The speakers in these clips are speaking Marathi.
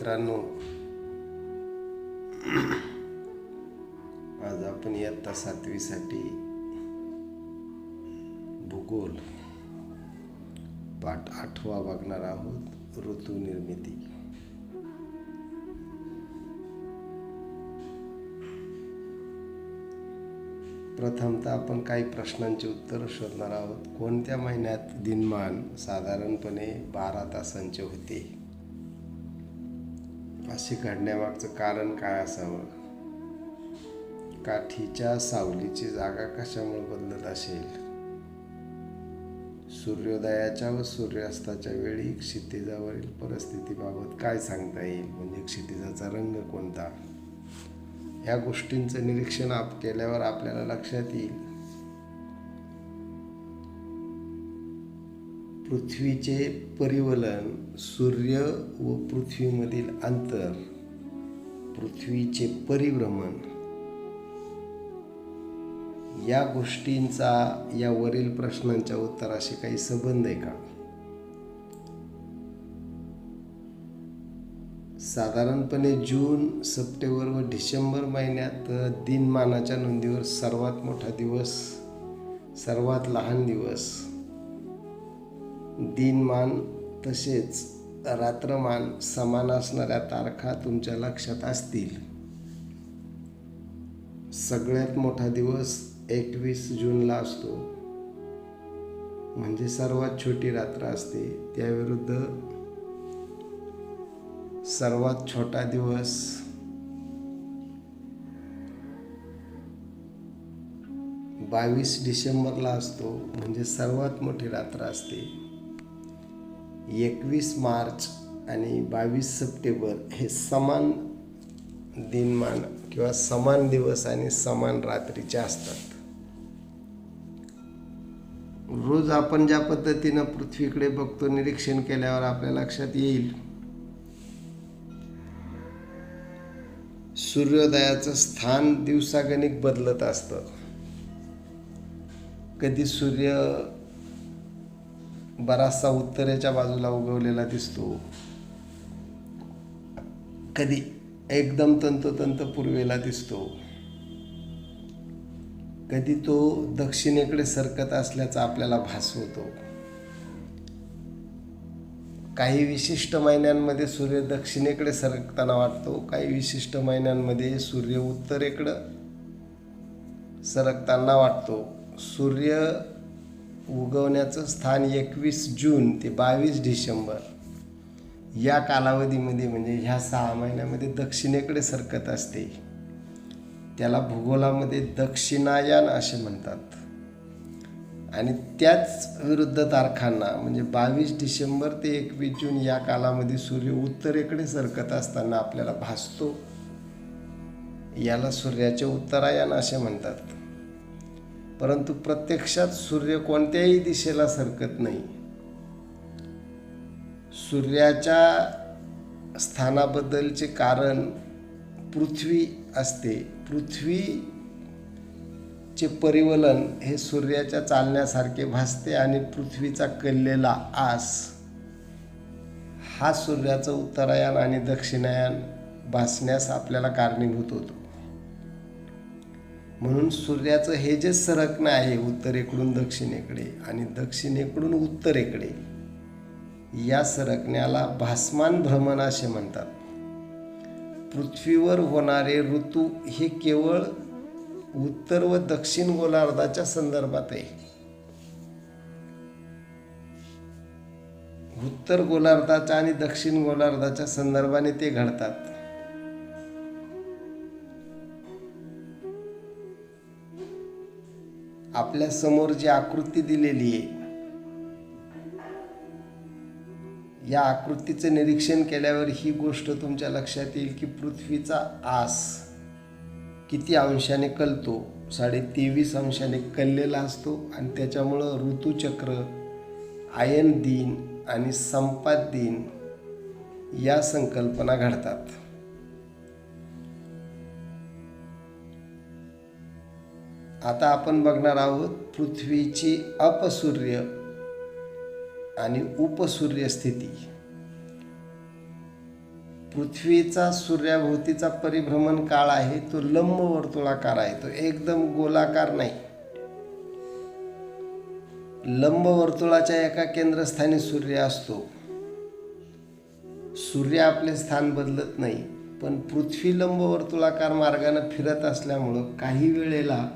मित्रांनो, आज आपण इयत्ता 7वी साठी भूगोल पाठ 8वा बघणार आहोत, ऋतू निर्मिती. प्रथमतः आपण काही प्रश्नांची उत्तर शोधणार आहोत. कोणत्या महिन्यात दिनमान साधारणपणे 12 तासांचे होते? असे घडण्यामागचं कारण काय असावं? काठीच्या सावलीची जागा कशामुळे बदलत असेल? सूर्योदयाच्या व सूर्यास्ताच्या वेळी क्षितिजावरील परिस्थितीबाबत काय सांगता येईल? म्हणजे क्षितिजाचा रंग कोणता? या गोष्टींचं निरीक्षण केल्यावर आपल्याला लक्षात येईल पृथ्वीचे परिवलन, सूर्य व पृथ्वीमधील अंतर, पृथ्वीचे परिभ्रमण या गोष्टींचा या वरील प्रश्नांच्या उत्तराशी काही संबंध आहे का? साधारणपणे जून, सप्टेंबर व डिसेंबर महिन्यात दिनमानाच्या नोंदीवर सर्वात मोठा दिवस, सर्वात लहान दिवस, दिनमान तसेच रात्रमान समान असणाऱ्या तारखा तुमच्या लक्षात असतील. सगळ्यात मोठा दिवस 21 जूनला असतो, म्हणजे सर्वात छोटी रात्र असते. त्याविरुद्ध सर्वात छोटा दिवस 22 डिसेंबरला असतो, म्हणजे सर्वात मोठी रात्र असते. 21 मार्च आणि 22 सप्टेंबर हे समान दिनमान किंवा समान दिवस आणि समान रात्रीचे असतात. रोज आपण ज्या पद्धतीनं पृथ्वीकडे बघतो, निरीक्षण केल्यावर आपल्या लक्षात येईल सूर्योदयाचं स्थान दिवसागणिक बदलत असतं. कधी सूर्य बराचसा उत्तरेच्या बाजूला उगवलेला दिसतो, कधी एकदम तंतोतंत पूर्वेला दिसतो, कधी तो दक्षिणेकडे सरकत असल्याचा आपल्याला भास होतो. काही विशिष्ट महिन्यांमध्ये सूर्य दक्षिणेकडे सरकताना वाटतो, काही विशिष्ट महिन्यांमध्ये सूर्य उत्तरेकडे सरकताना वाटतो. सूर्य उगवण्याचं स्थान 21 जून ते 22 डिसेंबर या कालावधीमध्ये, म्हणजे ह्या 6 महिन्यामध्ये दक्षिणेकडे सरकत असते. त्याला भूगोलामध्ये दक्षिणायन असे म्हणतात. आणि त्याच विरुद्ध तारखांना, म्हणजे 22 डिसेंबर ते 21 जून या कालामध्ये सूर्य उत्तरेकडे सरकत असताना आपल्याला भासतो. याला सूर्याचे उत्तरायण असे म्हणतात. परंतु प्रत्यक्षात सूर्य कोणत्याही दिशेला सरकत नाही. सूर्याच्या स्थानाबद्दलचे कारण पृथ्वी असते. पृथ्वीचे परिवलन हे सूर्याच्या चालण्यासारखे भासते आणि पृथ्वीचा कललेला आस हा सूर्याचं उत्तरायण आणि दक्षिणायन भासण्यास आपल्याला कारणीभूत होतो. म्हणून सूर्याचं हे जे सरकणं आहे उत्तरेकडून दक्षिणेकडे आणि दक्षिणेकडून उत्तरेकडे, या सरकण्याला भासमान भ्रमण असे म्हणतात. पृथ्वीवर होणारे ऋतू हे केवळ उत्तर व दक्षिण गोलार्धाच्या संदर्भात आहे. उत्तर गोलार्धाच्या आणि दक्षिण गोलार्धाच्या संदर्भाने ते घडतात. आपल्या समोर जी आकृती दिलेली आहे, या आकृतीचं निरीक्षण केल्यावर ही गोष्ट तुमच्या लक्षात येईल की पृथ्वीचा आस किती अंशाने कलतो. 23.5 अंशाने कललेला असतो आणि त्याच्यामुळं ऋतुचक्र, आयन दिन आणि संपात दिन या संकल्पना घडतात. आता आपण बघणार आहोत पृथ्वीची अपसूर्य आणि उपसूर्य स्थिती. पृथ्वीचा सूर्याभोवतीचा परिभ्रमण काळ आहे तो लंबवर्तुळाकार आहे, तो एकदम गोलाकार नाही. लंबवर्तुळाच्या एका केंद्रस्थानी सूर्य असतो. सूर्य आपले स्थान बदलत नाही, पण पृथ्वी लंबवर्तुळाकार मार्गाने फिरत असल्यामुळं काही वेळेला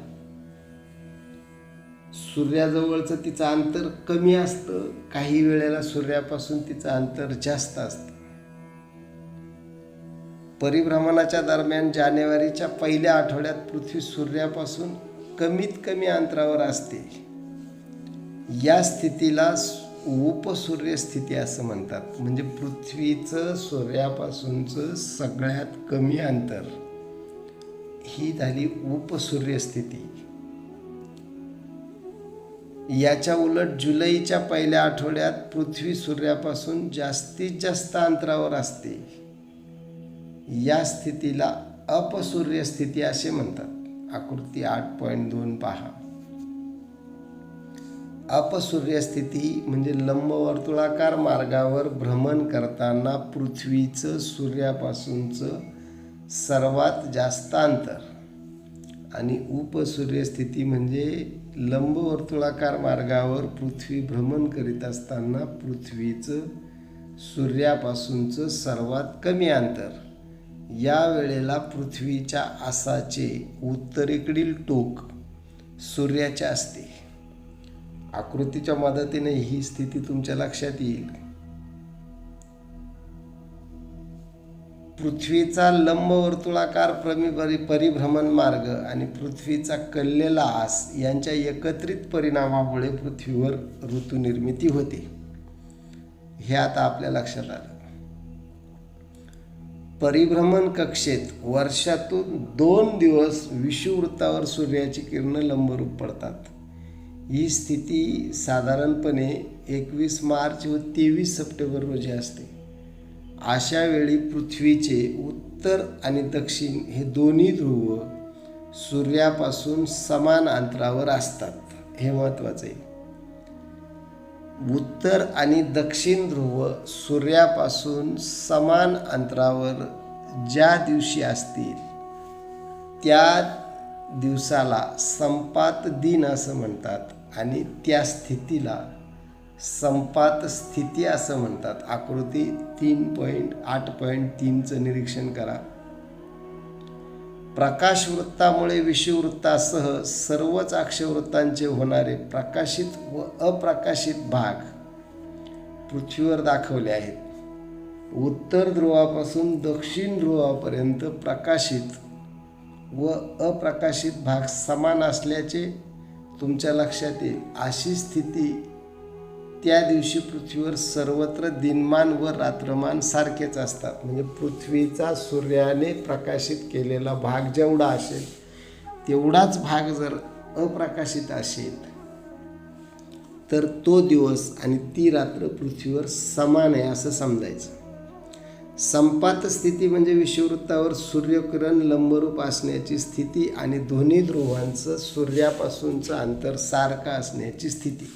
सूर्याजवळचं तिचं अंतर कमी असतं, काही वेळेला सूर्यापासून तिचं अंतर जास्त असतं. परिभ्रमणाच्या दरम्यान जानेवारीच्या पहिल्या आठवड्यात पृथ्वी सूर्यापासून कमीत कमी अंतरावर असते. या स्थितीला उपसूर्य स्थिती असं म्हणतात. म्हणजे पृथ्वीचं सूर्यापासूनचं सगळ्यात कमी अंतर ही झाली उपसूर्य स्थिती. याच्या उलट जुलैच्या पहिल्या आठवड्यात पृथ्वी सूर्यापासून जास्तीत जास्त अंतरावर असते. या स्थितीला अपसूर्य स्थिती असे म्हणतात. आकृती 8.2 पहा. अपसूर्य स्थिती म्हणजे लंबवर्तुळाकार मार्गावर भ्रमण करताना पृथ्वीचं सूर्यापासूनचं सर्वात जास्त अंतर, आणि उपसूर्य स्थिती म्हणजे लंबवर्तुळाकार मार्गावर पृथ्वी भ्रमण करीत असताना पृथ्वीचं सूर्यापासूनचं सर्वात कमी अंतर. या वेळेला पृथ्वीच्या आसाचे उत्तरेकडील टोक सूर्याचे असते. आकृतीच्या मदतीने ही स्थिती तुमच्या लक्षात येईल. पृथ्वीचा लंबवर्तुळाकार परिभ्रमण मार्ग आणि पृथ्वीचा कललेला आस यांच्या एकत्रित परिणामामुळे पृथ्वीवर ऋतुनिर्मिती होते. हे आता आपल्या लक्षात आलं. परिभ्रमण कक्षेत वर्षातून 2 दिवस विषुववृत्तावर सूर्याची किरणं लंबरूप पडतात. ही स्थिती साधारणपणे 21 मार्च व 23 सप्टेंबर रोजी असते. अशा वेळी पृथ्वीचे उत्तर आणि दक्षिण हे दोन्ही ध्रुव सूर्यापासून समान अंतरावर असतात. हे महत्त्वाचं आहे. उत्तर आणि दक्षिण ध्रुव सूर्यापासून समान अंतरावर ज्या दिवशी असतील त्या दिवसाला संपात दिन असं म्हणतात आणि त्या स्थितीला संपात स्थिती असं म्हणतात. आकृती 3.8.3चं निरीक्षण करा. प्रकाशवृत्तामुळे विषुववृत्तासह सर्वच अक्षवृत्तांचे होणारे प्रकाशित व अप्रकाशित भाग पृथ्वीवर दाखवले आहेत. उत्तर ध्रुवापासून दक्षिण ध्रुवापर्यंत प्रकाशित व अप्रकाशित भाग समान असल्याचे तुमच्या लक्षात येईल. अशी स्थिती त्या दिवशी पृथ्वीवर सर्वत्र दिनमान व रात्रमान सारखेच असतात. म्हणजे पृथ्वीचा सूर्याने प्रकाशित केलेला भाग जेवढा असेल तेवढाच भाग जर अप्रकाशित असेल तर तो दिवस आणि ती रात्र पृथ्वीवर समान आहे असं समजायचं. संपात स्थिती म्हणजे विषुववृत्तावर सूर्यकिरण लंबरूप असण्याची स्थिती आणि दोन्ही ध्रुवांचं सूर्यापासूनचं अंतर सारखं असण्याची स्थिती.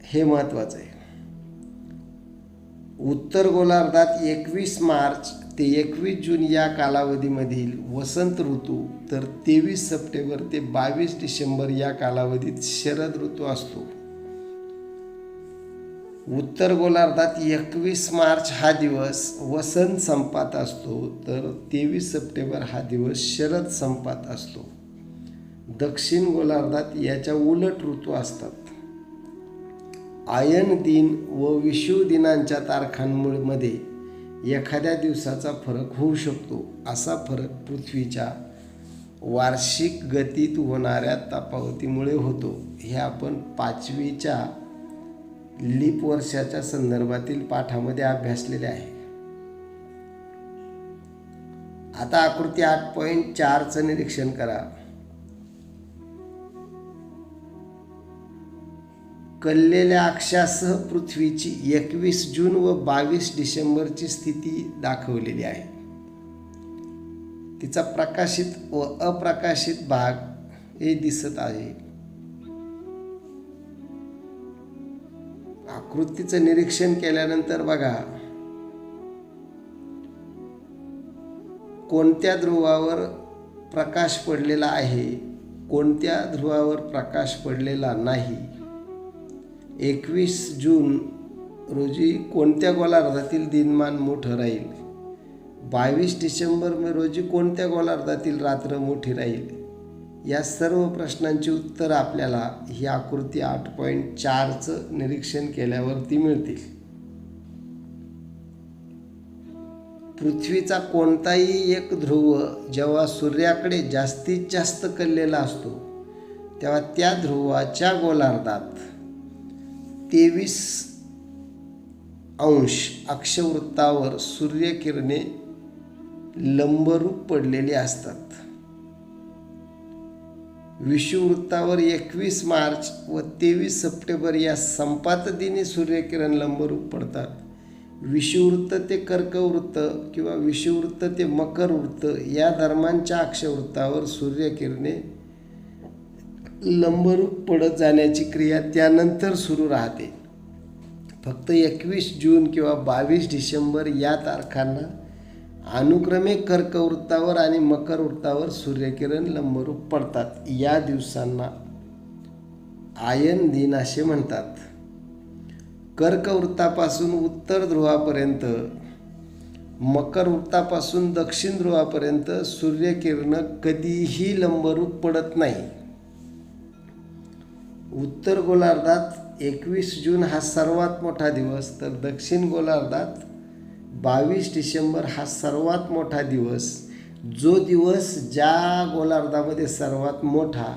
हे महत्त्वाचं आहे. उत्तर गोलार्धात 21 मार्च ते 21 जून या कालावधीमधील वसंत ऋतू तर 23 सप्टेंबर ते 22 डिसेंबर या कालावधीत शरद ऋतू असतो. उत्तर गोलार्धात 21 मार्च हा दिवस वसंत संपात असतो तर 23 सप्टेंबर हा दिवस शरद संपात असतो. दक्षिण गोलार्धात याच्या उलट ऋतू असतात. आयन दिन व विषुव दिनांच्या तारखांमध्ये एखाद्या दिवसाचा फरक होऊ शकतो. असा फरक पृथ्वीच्या वार्षिक गतीत होणाऱ्या तफावतीमुळे होतो. हे आपण 5वीच्या लीप वर्षाच्या संदर्भातील पाठामध्ये अभ्यासलेले आहे. आता आकृती 8.4चं निरीक्षण करा. कललेल्या अक्षासह पृथ्वीची 21 जून व 22 डिसेंबरची स्थिती दाखवलेली आहे. तिचा प्रकाशित व अप्रकाशित भाग हे दिसत आहे. आकृतीचं निरीक्षण केल्यानंतर बघा कोणत्या ध्रुवावर प्रकाश पडलेला आहे, कोणत्या ध्रुवावर प्रकाश पडलेला नाही, 21 जून रोजी कोणत्या गोलार्धातील दिनमान मोठं राहील, 22 डिसेंबर रोजी कोणत्या गोलार्धातील रात्र मोठी राहील, या सर्व प्रश्नांची उत्तर आपल्याला ही आकृती 8.4चं निरीक्षण केल्यावरती मिळतील. पृथ्वीचा कोणताही एक ध्रुव जेव्हा सूर्याकडे जास्तीत जास्त कललेला असतो तेव्हा त्या ध्रुवाच्या गोलार्धात 23 अंश अक्षवृत्तावर सूर्यकिरणे लंबरूप पडलेली असतात. विषुववृत्तावर 21 मार्च व 23 सप्टेंबर या संपातदिनी सूर्यकिरण लंबरूप पडतात. विषुववृत्त ते कर्कवृत्त किंवा विषुववृत्त ते मकरवृत्त या दरम्यानच्या अक्षवृत्तावर सूर्यकिरणे लंबरूप पडत जाण्याची क्रिया त्यानंतर सुरू राहते. फक्त 21 जून किंवा 22 डिसेंबर या तारखांना अनुक्रमे कर्कवृत्तावर आणि मकरवृत्तावर सूर्यकिरण लंबरूप पडतात. या दिवसांना आयन दिन असे म्हणतात. कर्कवृत्तापासून उत्तर ध्रुवापर्यंत, मकर वृत्तापासून दक्षिण ध्रुवापर्यंत सूर्यकिरण कधीही लंबरूप पडत नाही. उत्तर गोलार्धात 21 जून हा सर्वात मोठा दिवस, तर दक्षिण गोलार्धात 22 डिसेंबर हा सर्वात मोठा दिवस. जो दिवस ज्या गोलार्धामध्ये सर्वात मोठा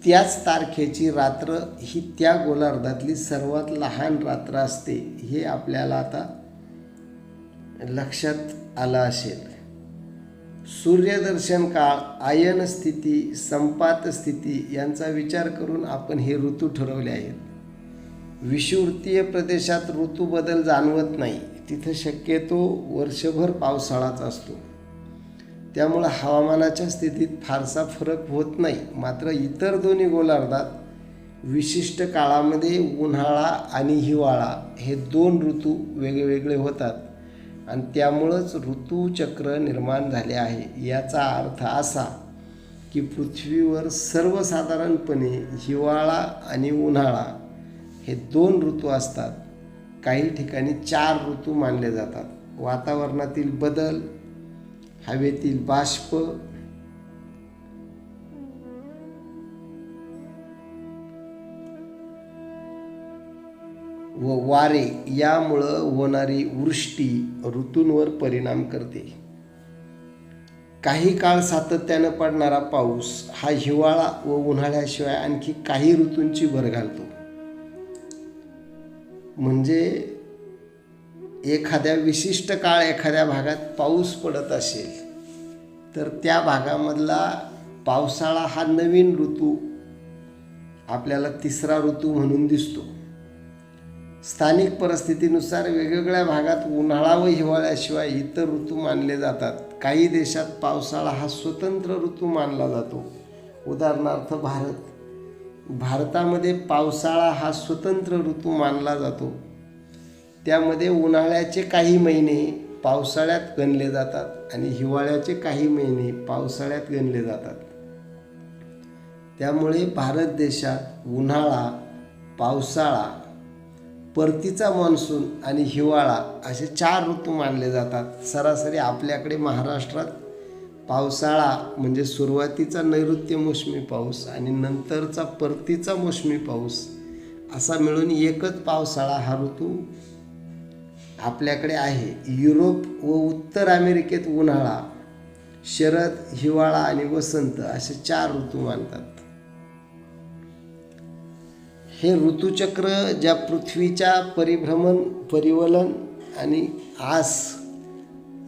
त्याच तारखेची रात्र ही त्या गोलार्धातली सर्वात लहान रात्र असते, हे आपल्याला आता लक्षात आलं असेल. सूर्यदर्शन काळ, आयन स्थिती, संपात स्थिती यांचा विचार करून आपण हे ऋतू ठरवले आहेत. विषुववृत्तीय प्रदेशात ऋतू बदल जाणवत नाही, तिथं शक्यतो वर्षभर पावसाळाच असतो. त्यामुळं हवामानाच्या स्थितीत फारसा फरक होत नाही. मात्र इतर दोन्ही गोलार्धात विशिष्ट काळामध्ये उन्हाळा आणि हिवाळा हे 2 ऋतू वेगवेगळे होतात आणि त्यामुळंच ऋतुचक्र निर्माण झाले आहे. याचा अर्थ असा की पृथ्वीवर सर्वसाधारणपणे हिवाळा आणि उन्हाळा हे 2 ऋतू असतात. काही ठिकाणी 4 ऋतू मानले जातात. वातावरणातील बदल, हवेतील बाष्प, व वारे यामुळं होणारी वृष्टी ऋतूंवर परिणाम करते. काही काळ सातत्यानं पडणारा पाऊस हा हिवाळा व उन्हाळ्याशिवाय आणखी काही ऋतूंची भर घालतो. म्हणजे एखाद्या विशिष्ट काळ एखाद्या भागात पाऊस पडत असेल तर त्या भागामधला पावसाळा हा नवीन ऋतू आपल्याला तिसरा ऋतू म्हणून दिसतो. स्थानिक परिस्थितीनुसार वेगवेगळ्या भागात उन्हाळा व हिवाळ्याशिवाय इतर ऋतू मानले जातात. काही देशात पावसाळा हा स्वतंत्र ऋतू मानला जातो. उदाहरणार्थ भारतामध्ये पावसाळा हा स्वतंत्र ऋतू मानला जातो. त्यामध्ये उन्हाळ्याचे काही महिने पावसाळ्यात गणले जातात आणि हिवाळ्याचे काही महिने पावसाळ्यात गणले जातात. त्यामुळे भारत देशात उन्हाळा, पावसाळा, परतीचा मान्सून आणि हिवाळा असे 4 ऋतू मानले जातात. सरासरी आपल्याकडे महाराष्ट्रात पावसाळा म्हणजे सुरुवातीचा नैऋत्य मोसमी पाऊस आणि नंतरचा परतीचा मोसमी पाऊस असा मिळून एकच पावसाळा हा ऋतू आपल्याकडे आहे. युरोप व उत्तर अमेरिकेत उन्हाळा, शरद, हिवाळा आणि वसंत असे 4 ऋतू मानतात. हे ऋतुचक्र ज्या पृथ्वीच्या परिवलन आणि आस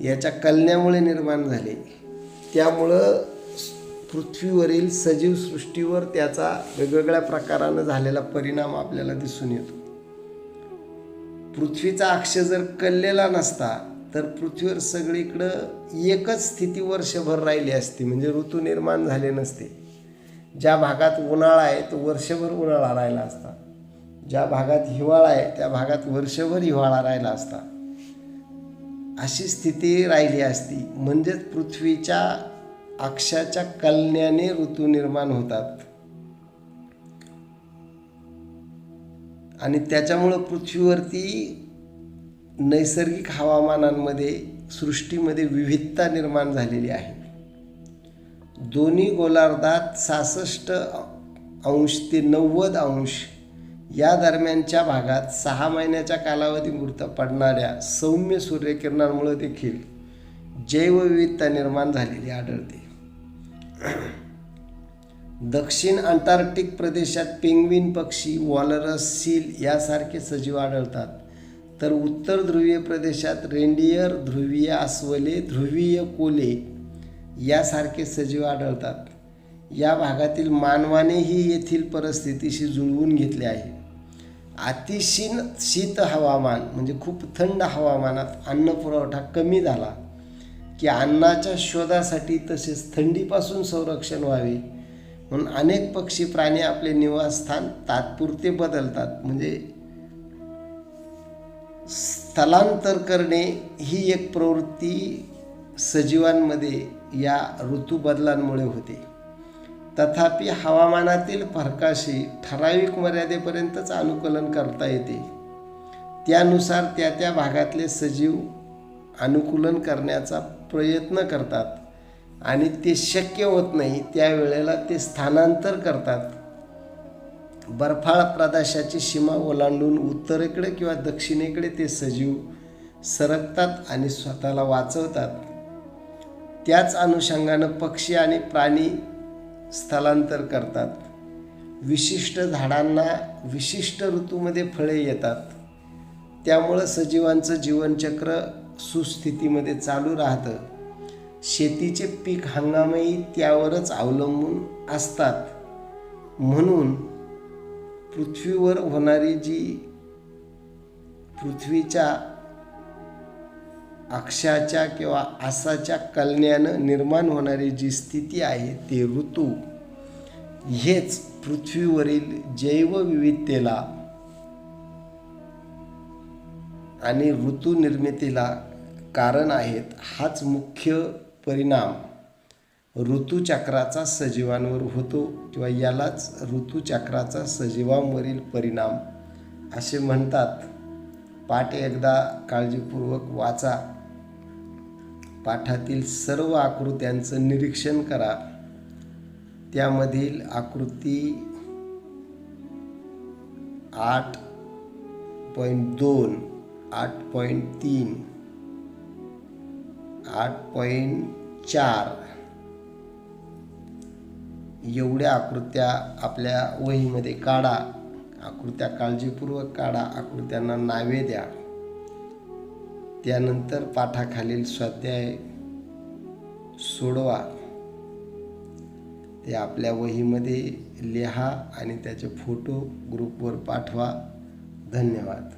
याच्या कलण्यामुळे निर्माण झाले, त्यामुळं पृथ्वीवरील सजीव सृष्टीवर त्याचा वेगवेगळ्या प्रकारानं झालेला परिणाम आपल्याला दिसून येतो. पृथ्वीचा अक्ष जर कललेला नसता तर पृथ्वीवर सगळीकडं एकच स्थिती वर्षभर राहिली असती, म्हणजे ऋतू निर्माण झाले नसते. ज्या भागात उन्हाळा आहे तो वर्षभर उन्हाळा राहिला असता, ज्या भागात हिवाळा आहे त्या भागात वर्षभर हिवाळा राहिला असता. अशी स्थिती राहिली असती. म्हणजेच पृथ्वीच्या अक्षाच्या कलण्याने ऋतू निर्माण होतात आणि त्याच्यामुळं पृथ्वीवरती नैसर्गिक हवामानांमध्ये सृष्टीमध्ये विविधता निर्माण झालेली आहे. दोन्ही गोलार्धात 66° ते 90° या दरम्यानच्या भागात 6 महिन्याच्या कालावधीपुरता पडणाऱ्या सौम्य सूर्यकिरणांमुळे देखील जैवविविधता निर्माण झालेली आढळते. दक्षिण अंटार्क्टिक प्रदेशात पेंग्विन पक्षी, वॉलरस, सील यासारखे सजीव आढळतात. तर उत्तर ध्रुवीय प्रदेशात रेंडियर, ध्रुवीय अस्वले, ध्रुवीय कोले यासारखे सजीव आढळतात. या भागातील मानवानेही येथील परिस्थितीशी जुळवून घेतले आहे. शीत हवामान म्हणजे खूप थंड हवामानात अन्न पुरवठा कमी झाला की अन्नाच्या शोधासाठी तसेच थंडीपासून संरक्षण व्हावे म्हणून अनेक पक्षी प्राणी आपले निवासस्थान तात्पुरते बदलतात. म्हणजे स्थलांतर करणे ही एक प्रवृत्ती सजीवांमध्ये या ऋतू बदलांमुळे होते. तथापि हवामानातील फरकाशी ठराविक मर्यादेपर्यंतच अनुकूलन करता येते. त्यानुसार त्या भागातले सजीव अनुकूलन करण्याचा प्रयत्न करतात आणि ते शक्य होत नाही त्यावेळेला ते स्थानांतर करतात. बर्फाळ प्रदेशाची सीमा ओलांडून उत्तरेकडे किंवा दक्षिणेकडे ते सजीव सरकतात आणि स्वतःला वाचवतात. त्याच अनुषंगानं पक्षी आणि प्राणी स्थलांतर करतात. विशिष्ट झाडांना विशिष्ट ऋतूमध्ये फळे येतात. त्यामुळं सजीवांचं जीवनचक्र सुस्थितीमध्ये चालू राहतं. शेतीचे पीक हंगामही त्यावरच अवलंबून असतात. म्हणून पृथ्वीवर होणारी जी पृथ्वीच्या अक्षाच्या किंवा आसाच्या कलण्यानं निर्माण होणारी जी स्थिती आहे ते ऋतू हेच पृथ्वीवरील जैवविविधतेला आणि ऋतू निर्मितीला कारण आहेत. हाच मुख्य परिणाम ऋतुचक्राचा सजीवांवर होतो किंवा यालाच ऋतुचक्राचा सजीवांवरील परिणाम असे म्हणतात. पाठ एकदा काळजीपूर्वक वाचा. पाठातील सर्व आकृत्यांचं निरीक्षण करा. त्यामधील आकृती 8.2, 8.3, 8.4 एवढ्या आकृत्या आपल्या वहीमध्ये काढा. आकृत्या काळजीपूर्वक काढा. आकृत्यांना नावे द्या. त्यानंतर पाठाखालील स्वाध्याय सोडवा. ते आपल्या वहीमध्ये लिहा आणि त्याचे फोटो ग्रुपवर पाठवा. धन्यवाद.